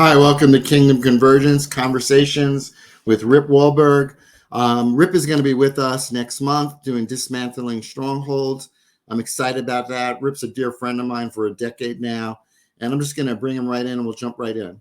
Hi, welcome to Kingdom Convergence Conversations with Rip Wahlberg. Rip is going to be with us next month doing Dismantling Strongholds. I'm excited about that. Rip's a dear friend of mine for a decade now, and I'm just going to bring him right in and we'll jump right in.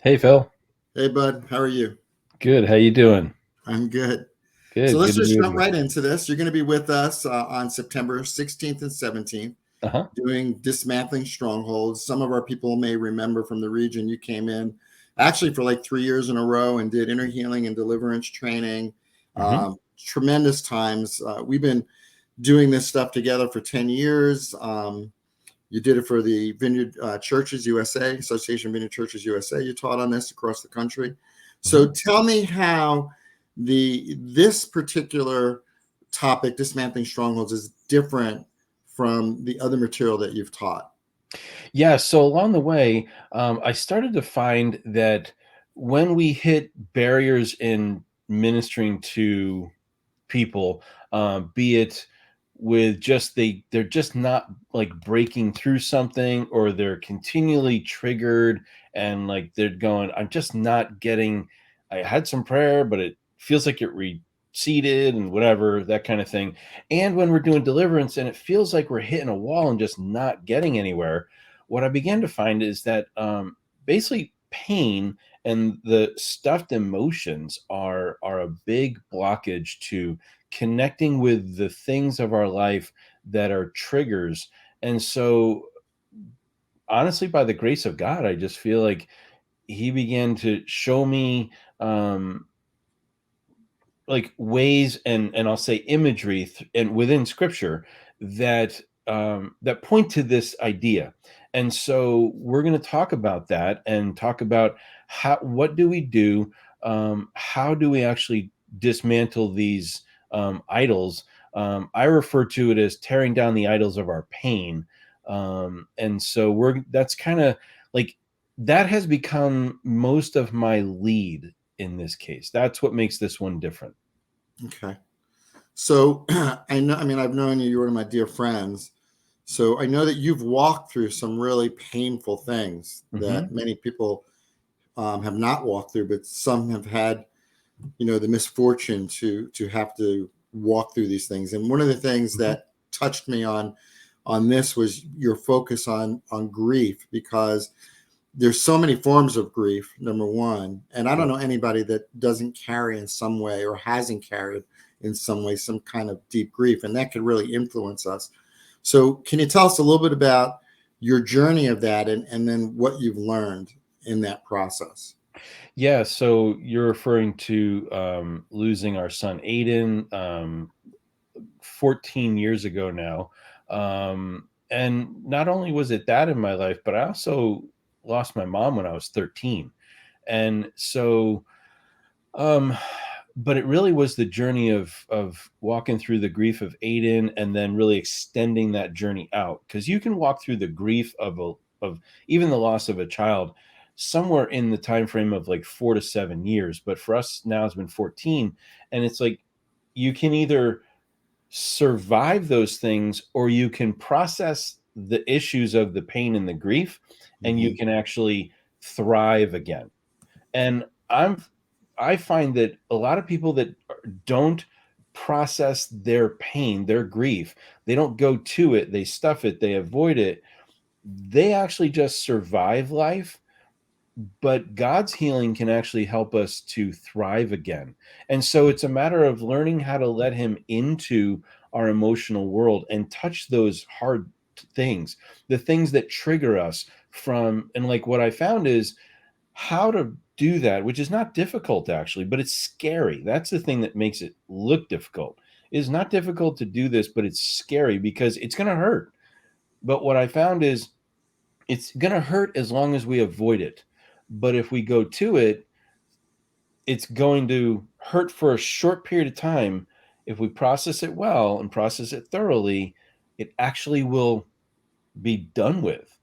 Hey Phil, Hey, bud, how are you? good. How you doing? I'm good. So Good. let's Good to be just with jump you. right into this. You're going to be with us on September 16th and 17th. Uh-huh. Doing Dismantling Strongholds. Some of our people may remember from the region you came in actually for like 3 years in a row and did inner healing and deliverance training. hmm Tremendous times. We've been doing this stuff together for 10 years. You did it for the Vineyard Churches USA, Association of Vineyard Churches USA. You taught on this across the country. hmm So tell me how this particular topic, Dismantling Strongholds, is different from the other material that you've taught. Yeah. So along the way, I started to find that when we hit barriers in ministering to people, be it with just they're just not like breaking through something, or they're continually triggered, and like they're going, I'm just not getting. I had some prayer, but it feels like it receded and whatever, that kind of thing. And when we're doing deliverance and it feels like we're hitting a wall and just not getting anywhere, what I began to find is that basically pain and the stuffed emotions are a big blockage to connecting with the things of our life that are triggers. And so honestly, by the grace of God, I just feel like he began to show me like ways, and I'll say imagery and within scripture that that point to this idea. And so we're going to talk about that and talk about what do we do, how do we actually dismantle these idols. I refer to it as tearing down the idols of our pain. And so that's kind of like that has become most of my lead in this case. That's what makes this one different. Okay. So I know, I mean, I've known you, you're one of my dear friends. So I know that you've walked through some really painful things that Mhm. many people have not walked through, but some have had, the misfortune to have to walk through these things. And one of the things Mhm. that touched me on this was your focus on grief, because there's so many forms of grief, number one, and I don't Yep. know anybody that doesn't carry in some way or hasn't carried in some way some kind of deep grief, and that could really influence us. So can you tell us a little bit about your journey of that, and then what you've learned in that process? Yeah, so you're referring to losing our son Aiden 14 years ago now. And not only was it that in my life, but I also lost my mom when I was 13. And so Um, but it really was the journey of walking through the grief of Aiden and then really extending that journey out, because you can walk through the grief of even the loss of a child somewhere in the time frame of like 4 to 7 years. But for us now it's been 14, and it's like you can either survive those things or you can process the issues of the pain and the grief, and you Mhm. can actually thrive again. And I find that a lot of people that don't process their pain, their grief, they don't go to it, they stuff it, they avoid it. They actually just survive life, but God's healing can actually help us to thrive again. And so it's a matter of learning how to let him into our emotional world and touch those hard things, the things that trigger us from. And like what I found is how to do that, which is not difficult actually, but it's scary. That's the thing that makes it look difficult. It is not difficult to do this, but it's scary because it's going to hurt. But what I found is it's going to hurt as long as we avoid it. But if we go to it, it's going to hurt for a short period of time. If we process it well and process it thoroughly, it actually will be done with.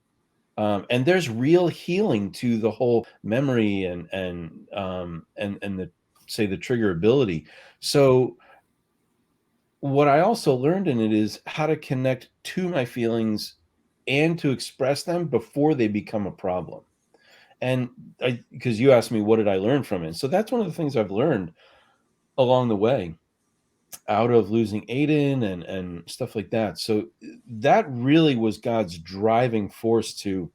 And there's real healing to the whole memory and the, say, the trigger ability. So what I also learned in it is how to connect to my feelings and to express them before they become a problem. And because you asked me, what did I learn from it? So that's one of the things I've learned along the way out of losing Aiden and stuff like that. So that really was God's driving force to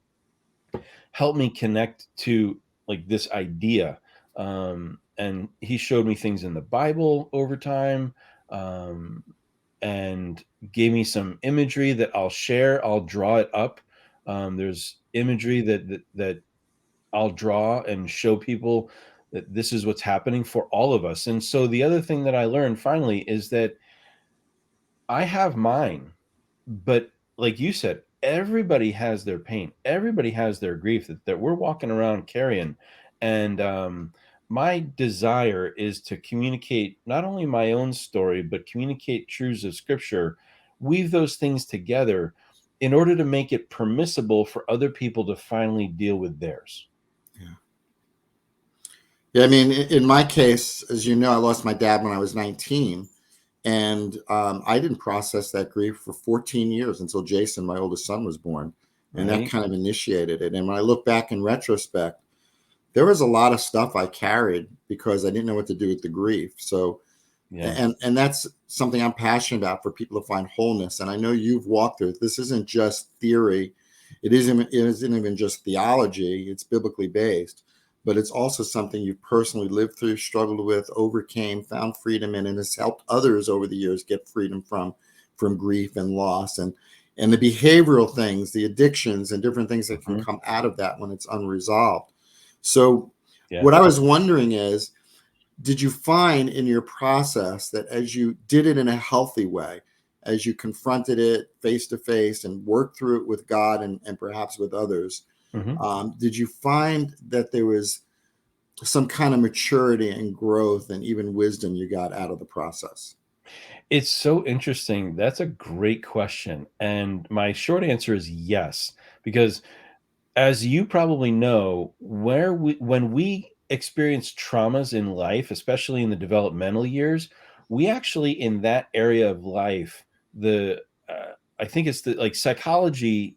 help me connect to like this idea. And he showed me things in the Bible over time, and gave me some imagery that I'll share. I'll draw it up. There's imagery that I'll draw and show people that this is what's happening for all of us. And so the other thing that I learned finally is that I have mine, but like you said, everybody has their pain. Everybody has their grief that we're walking around carrying. And my desire is to communicate not only my own story, but communicate truths of scripture, weave those things together in order to make it permissible for other people to finally deal with theirs. Yeah. Yeah. I mean, in my case, as you know, I lost my dad when I was 19. And I didn't process that grief for 14 years until Jason, my oldest son, was born. And that Right? kind of initiated it. And when I look back in retrospect, there was a lot of stuff I carried because I didn't know what to do with the grief. So, Yeah. and that's something I'm passionate about, for people to find wholeness. And I know you've walked through it. This isn't just theory. It isn't even just theology. It's biblically based, but it's also something you personally lived through, struggled with, overcame, found freedom in, and has helped others over the years get freedom from grief and loss, and the behavioral things, the addictions and different things that can Mhm. come out of that when it's unresolved. So Yeah. what I was wondering is, did you find in your process that as you did it in a healthy way, as you confronted it face to face and worked through it with God and perhaps with others, Mhm. did you find that there was some kind of maturity and growth and even wisdom you got out of the process? It's so interesting. That's a great question. And my short answer is yes, because as you probably know, when we experience traumas in life, especially in the developmental years, we actually in that area of life, the I think it's the like psychology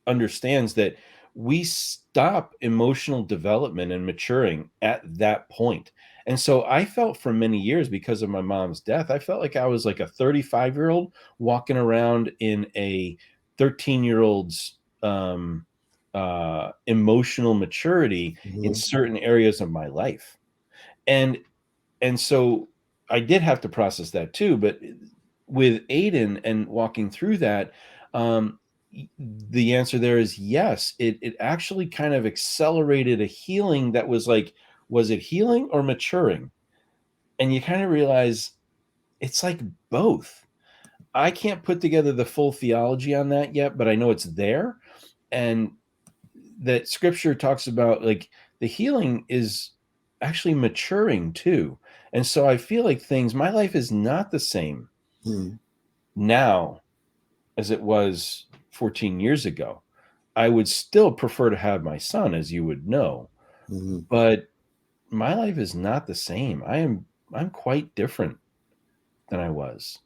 understands that we stop emotional development and maturing at that point. And so I felt for many years, because of my mom's death, I felt like I was like a 35-year-old walking around in a 13-year-old's emotional maturity in Mhm. certain areas of my life. And so I did have to process that too. But with Aiden and walking through that, um, the answer there is yes. It actually kind of accelerated a healing that was like, was it healing or maturing? And you kind of realize it's like both. I can't put together the full theology on that yet, but I know it's there. And that scripture talks about like the healing is actually maturing too. And so I feel like my life is not the same Mhm. now as it was 14 years ago. I would still prefer to have my son, as you would know, Mhm. but my life is not the same. I'm quite different than I was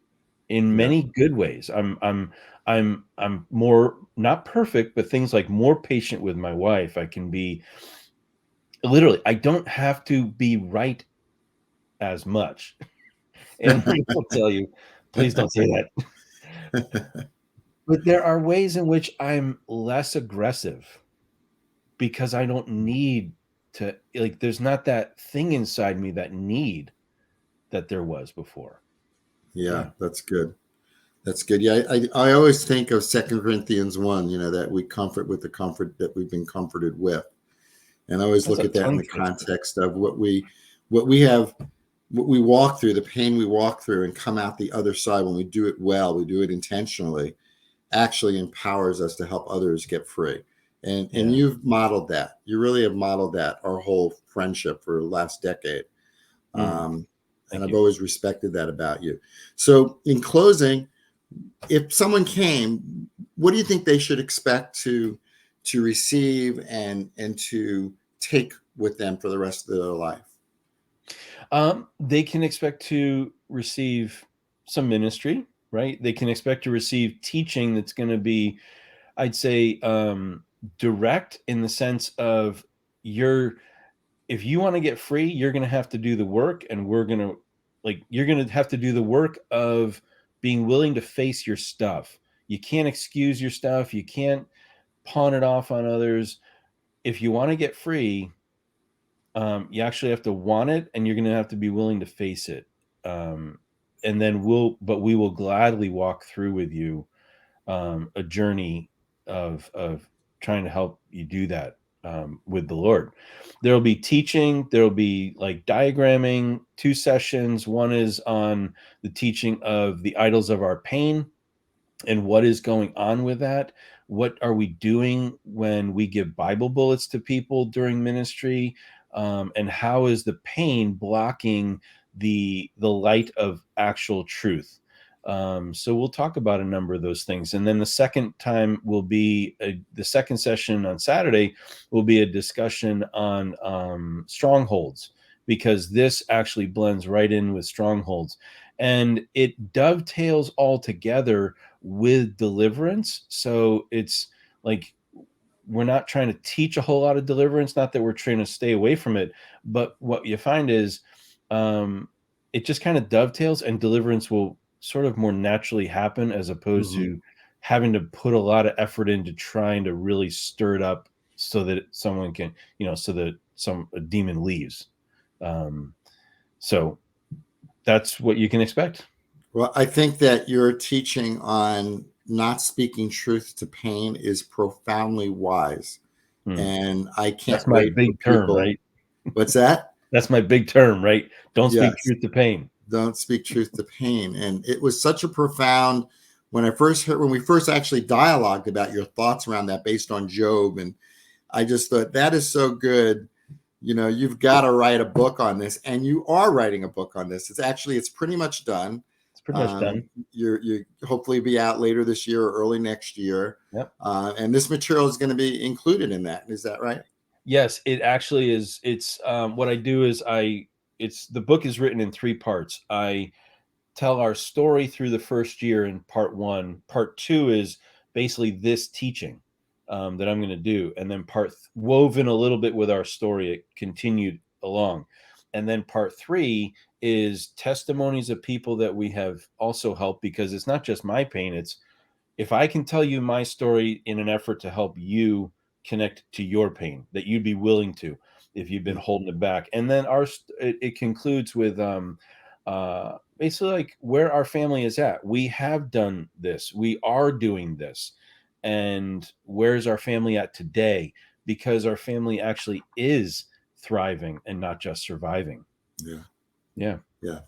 in Yeah. many good ways. I'm more, not perfect, but things like more patient with my wife. I can be literally, I don't have to be right as much. And people tell you, please don't say that. But there are ways in which I'm less aggressive because I don't need to, like, there's not that thing inside me, that need that there was before. Yeah, Yeah. that's good. That's good. Yeah, I always think of 2 Corinthians 1, that we comfort with the comfort that we've been comforted with. And I always That's look a at that in tongue the twister. context of what we have, what we walk through, the pain we walk through and come out the other side. When we do it well, we do it intentionally, actually empowers us to help others get free. And Yeah. you've modeled that. You really have modeled that our whole friendship for the last decade. Mm, Um, and thank I've you. always respected that about you. So in closing, if someone came, what do you think they should expect to receive and to take with them for the rest of their life? They can expect to receive some ministry, right? They can expect to receive teaching that's going to be, I'd say, direct in the sense of if you want to get free, you're going to have to do the work, and you're going to have to do the work of being willing to face your stuff. You can't excuse your stuff. You can't pawn it off on others. If you want to get free, you actually have to want it, and you're going to have to be willing to face it. And then we will gladly walk through with you a journey of trying to help you do that with the Lord. There'll be teaching. There'll be like diagramming, 2 sessions. One is on the teaching of the idols of our pain and what is going on with that. What are we doing when we give Bible bullets to people during ministry? And how is the pain blocking the light of actual truth? So we'll talk about a number of those things. And then the second time will be the second session on Saturday will be a discussion on strongholds, because this actually blends right in with strongholds. And it dovetails all together with deliverance. So it's like, we're not trying to teach a whole lot of deliverance, not that we're trying to stay away from it, but what you find is it just kind of dovetails, and deliverance will sort of more naturally happen, as opposed to having to put a lot of effort into trying to really stir it up so that someone can, so that a demon leaves. So that's what you can expect. Well, I think that your teaching on not speaking truth to pain is profoundly wise. And I can't That's my big term, right? What's that? That's my big term, right? Don't speak truth to pain. Don't speak truth to pain. And it was such a profound, when we first actually dialogued about your thoughts around that based on Job. And I just thought, that is so good. You've got to write a book on this, and you are writing a book on this. It's pretty much done. It's pretty much done. You hopefully be out later this year or early next year. Yep. And this material is going to be included in that. Is that right? Yes, it actually is. It's what I do is the book is written in 3 parts. I tell our story through the first year in part 1. Part 2 is basically this teaching that I'm going to do. And then woven a little bit with our story, it continued along. And then part 3 is testimonies of people that we have also helped, because it's not just my pain. It's, if I can tell you my story in an effort to help you connect to your pain, that you'd be willing to, if you've been holding it back. And then it concludes with basically like where our family is at. We have done this. We are doing this. And where's our family at today? Because our family actually is thriving and not just surviving. Yeah.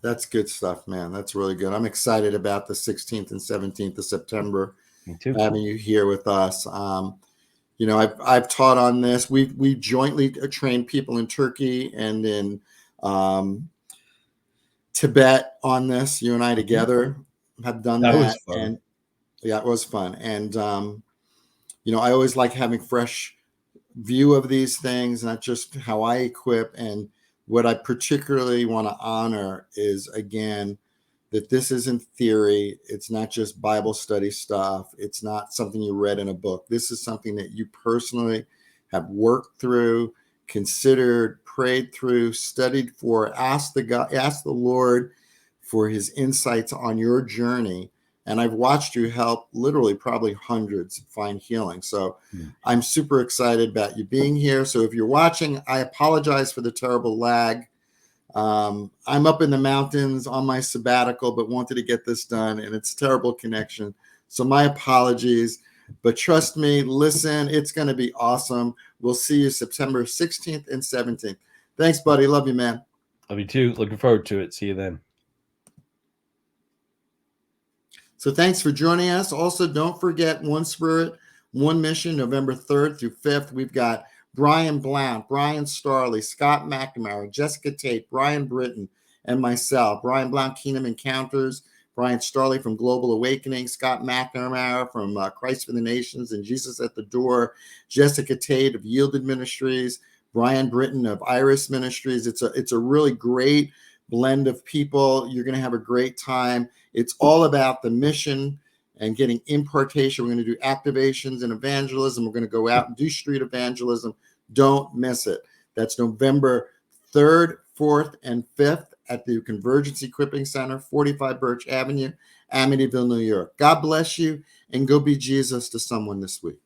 That's good stuff, man. That's really good. I'm excited about the 16th and 17th of September. Me too. Having you here with us. I've taught on this. We jointly trained people in Turkey and in Tibet on this. You and I together have done that. Was fun. And it was fun. And I always like having fresh view of these things, not just how I equip. And what I particularly want to honor is, again, that this isn't theory. It's not just Bible study stuff. It's not something you read in a book. This is something that you personally have worked through, considered, prayed through, studied for, asked the Lord for his insights on your journey. And I've watched you help literally probably hundreds find healing. So I'm super excited about you being here. So if you're watching, I apologize for the terrible lag. I'm up in the mountains on my sabbatical, but wanted to get this done, and it's terrible connection. So my apologies, but trust me, listen, it's going to be awesome. We'll see you September 16th and 17th. Thanks, buddy. Love you, man. Love you too. Looking forward to it. See you then. So thanks for joining us. Also, don't forget One Spirit, One Mission, November 3rd through 5th. We've got Brian Blount, Brian Starley, Scott McNamara, Jessica Tate, Brian Britton, and myself. Brian Blount, Kingdom Encounters, Brian Starley from Global Awakening, Scott McNamara from Christ for the Nations and Jesus at the Door, Jessica Tate of Yielded Ministries, Brian Britton of Iris Ministries. It's a really great blend of people. You're going to have a great time. It's all about the mission and getting impartation. We're going to do activations and evangelism. We're going to go out and do street evangelism, Don't miss it. That's November 3rd, 4th, and 5th at the Convergence Equipping Center, 45 Burch Avenue, Amityville, New York. God bless you, and go be Jesus to someone this week.